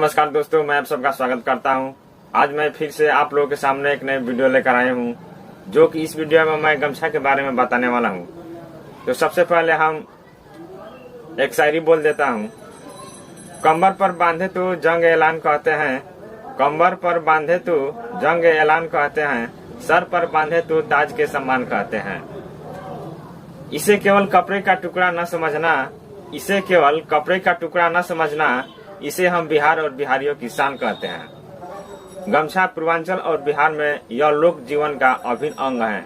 नमस्कार दोस्तों, मैं आप सबका स्वागत करता हूं। आज मैं फिर से आप लोगों के सामने एक नई वीडियो लेकर आया हूं, जो कि इस वीडियो में मैं गमछा के बारे में बताने वाला हूं। तो सबसे पहले हम एक शायरी बोल देता हूं। कमर पर बांधे तो जंग ऐलान कहते हैं, कमर पर बांधे तो जंग ऐलान कहते हैं, सर पर बांधे तो ताज के सम्मान कहते हैं। इसे केवल कपड़े का टुकड़ा न समझना, इसे केवल कपड़े का टुकड़ा न समझना, इसे हम बिहार और बिहारियों की शान कहते हैं। गमछा पूर्वांचल और बिहार में यह लोक जीवन का अभिन्न अंग है।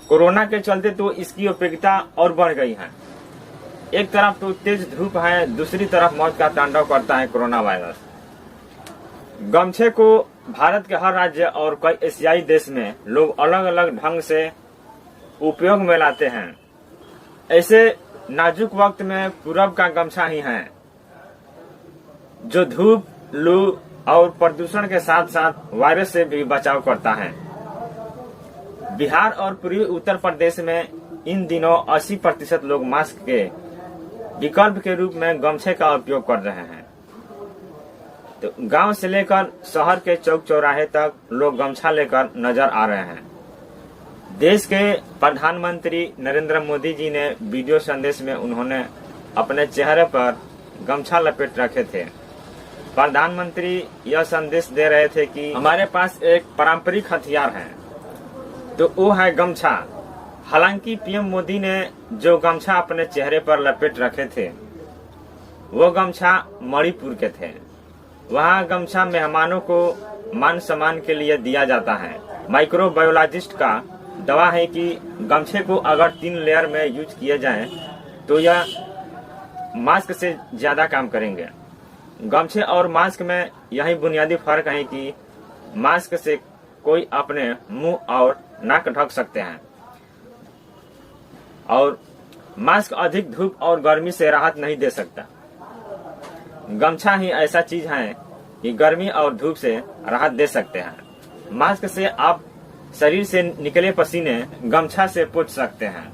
कोरोना के चलते तो इसकी उपयोगिता और बढ़ गई है। एक तरफ तो तेज धूप है, दूसरी तरफ मौत का तांडव करता है कोरोना वायरस। गमछे को भारत के हर राज्य और कई एशियाई देश में लोग अलग अलग ढंग से उपयोग में लाते हैं। ऐसे नाजुक वक्त में पूरब का गमछा ही है, जो धूप, लू और प्रदूषण के साथ साथ वायरस से भी बचाव करता है। बिहार और पूर्वी उत्तर प्रदेश में इन दिनों 80% लोग मास्क के विकल्प के रूप में गमछे का उपयोग कर रहे हैं। तो गांव से लेकर शहर के चौक चौराहे तक लोग गमछा लेकर नजर आ रहे हैं। देश के प्रधानमंत्री नरेंद्र मोदी जी ने वीडियो संदेश में उन्होंने अपने चेहरे पर गमछा लपेट रखे थे। प्रधानमंत्री यह संदेश दे रहे थे कि हमारे पास एक पारंपरिक हथियार है, तो वो है गमछा। हालांकि पीएम मोदी ने जो गमछा अपने चेहरे पर लपेट रखे थे, वो गमछा मणिपुर के थे। वहाँ गमछा मेहमानों को मान सम्मान के लिए दिया जाता है। माइक्रोबायोलॉजिस्ट का दावा है कि गमछे को अगर 3 लेयर में यूज किए जाएं, तो यह मास्क से ज्यादा काम करेंगे। गमछे और मास्क में यही बुनियादी फर्क है कि मास्क से कोई अपने मुंह और नाक ढक सकते हैं, और मास्क अधिक धूप और गर्मी से राहत नहीं दे सकता। गमछा ही ऐसा चीज है कि गर्मी और धूप से राहत दे सकते हैं। मास्क से आप शरीर से निकले पसीने गमछा से पोंछ सकते हैं।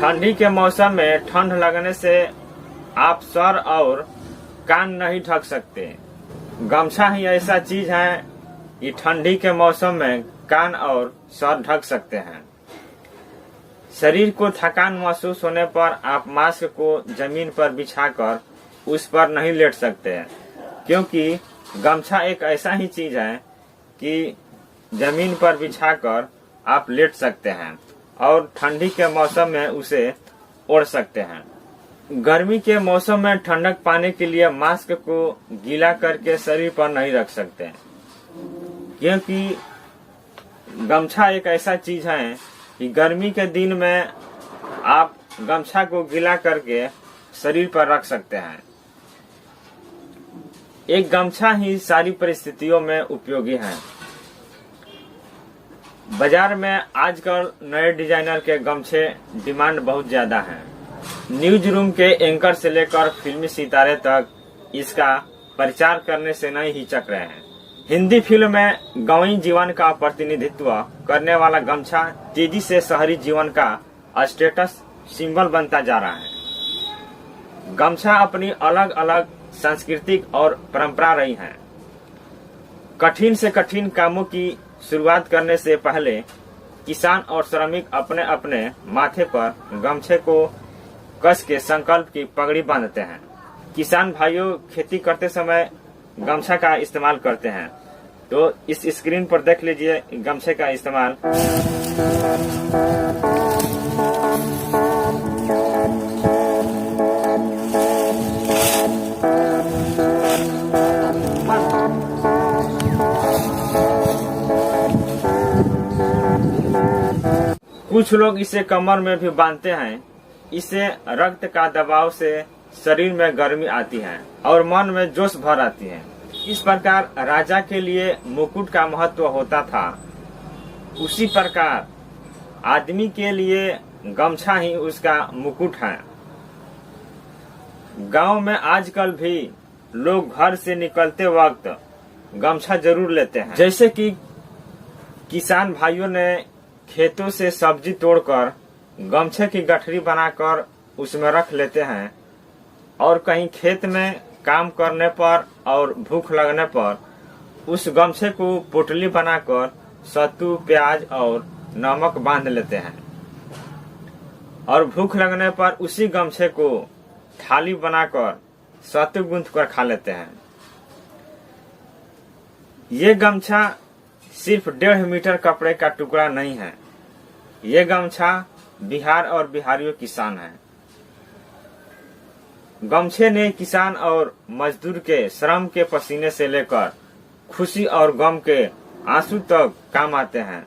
ठंडी के मौसम में ठंड लगने से आप सर और कान नहीं ढक सकते। गमछा ही ऐसा चीज है कि ठंडी के मौसम में कान और सर ढक सकते हैं। शरीर को थकान महसूस होने पर आप मास्क को जमीन पर बिछाकर उस पर नहीं लेट सकते, क्योंकि गमछा एक ऐसा ही चीज है कि जमीन पर बिछाकर आप लेट सकते हैं और ठंडी के मौसम में उसे ओढ़ सकते हैं। गर्मी के मौसम में ठंडक पाने के लिए मास्क को गीला करके शरीर पर नहीं रख सकते, क्योंकि गमछा एक ऐसा चीज है कि गर्मी के दिन में आप गमछा को गीला करके शरीर पर रख सकते हैं। एक गमछा ही सारी परिस्थितियों में उपयोगी है। बाजार में आजकल नए डिजाइनर के गमछे डिमांड बहुत ज्यादा है। न्यूज रूम के एंकर से लेकर फिल्मी सितारे तक इसका प्रचार करने से नहीं हिचक रहे हैं। हिंदी फिल्म में गांवी जीवन का प्रतिनिधित्व करने वाला गमछा तेजी से शहरी जीवन का स्टेटस सिंबल बनता जा रहा है। गमछा अपनी अलग अलग सांस्कृतिक और परंपरा रही है। कठिन से कठिन कामों की शुरुआत करने से पहले किसान और श्रमिक अपने अपने माथे पर गमछे को कस के संकल्प की पगड़ी बांधते हैं। किसान भाइयों खेती करते समय गमछा का इस्तेमाल करते हैं। तो इस स्क्रीन पर देख लीजिए गमछे का इस्तेमाल। कुछ लोग इसे कमर में भी बांधते हैं। इससे रक्त का दबाव से शरीर में गर्मी आती है और मन में जोश भर आती है। इस प्रकार राजा के लिए मुकुट का महत्व होता था, उसी प्रकार आदमी के लिए गमछा ही उसका मुकुट है। गांव में आजकल भी लोग घर से निकलते वक्त गमछा जरूर लेते हैं। जैसे कि किसान भाइयों ने खेतों से सब्जी तोड़कर गमछे की गठरी बनाकर उसमें रख लेते हैं, और कहीं खेत में काम करने पर और भूख लगने पर उस गमछे को पोटली बनाकर सत्तू, प्याज और नमक बांध लेते हैं और भूख लगने पर उसी गमछे को थाली बनाकर सत्तू गूंथ कर खा लेते हैं। ये गमछा सिर्फ 1.5 मीटर कपड़े का टुकड़ा नहीं है। ये गमछा बिहार और बिहारियों की शान है। गमछे ने किसान और मजदूर के श्रम के पसीने से लेकर खुशी और गम के आंसू तक काम आते हैं।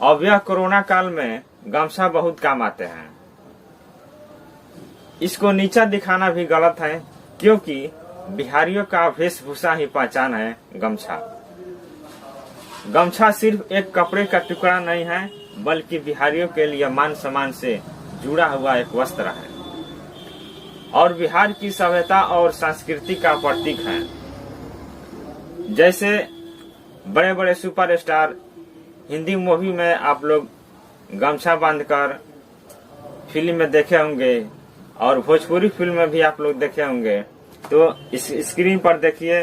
अब यह कोरोना काल में गमछा बहुत काम आते हैं। इसको नीचा दिखाना भी गलत है, क्योंकि बिहारियों का वेशभूषा ही पहचान है गमछा। गमछा सिर्फ एक कपड़े का टुकड़ा नहीं है, बल्कि बिहारियों के लिए मान सम्मान से जुड़ा हुआ एक वस्त्र है और बिहार की सभ्यता और संस्कृति का प्रतीक है। जैसे बड़े बड़े सुपरस्टार हिंदी मूवी में आप लोग गमछा बांधकर फिल्म में देखे होंगे और भोजपुरी फिल्म में भी आप लोग देखे होंगे। तो इस स्क्रीन पर देखिए,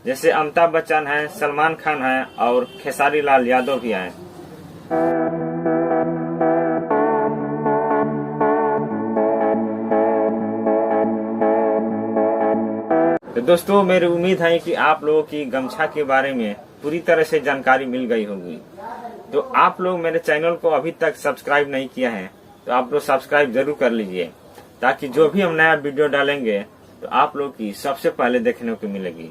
जैसे अमिताभ बच्चन है, सलमान खान है और खेसारी लाल यादव भी हैं। तो दोस्तों, मेरी उम्मीद है कि आप लोगों की गमछा के बारे में पूरी तरह से जानकारी मिल गई होगी। तो आप लोग मेरे चैनल को अभी तक सब्सक्राइब नहीं किया है तो आप लोग सब्सक्राइब जरूर कर लीजिए, ताकि जो भी हम नया वीडियो डालेंगे तो आप लोग की सबसे पहले देखने को मिलेगी।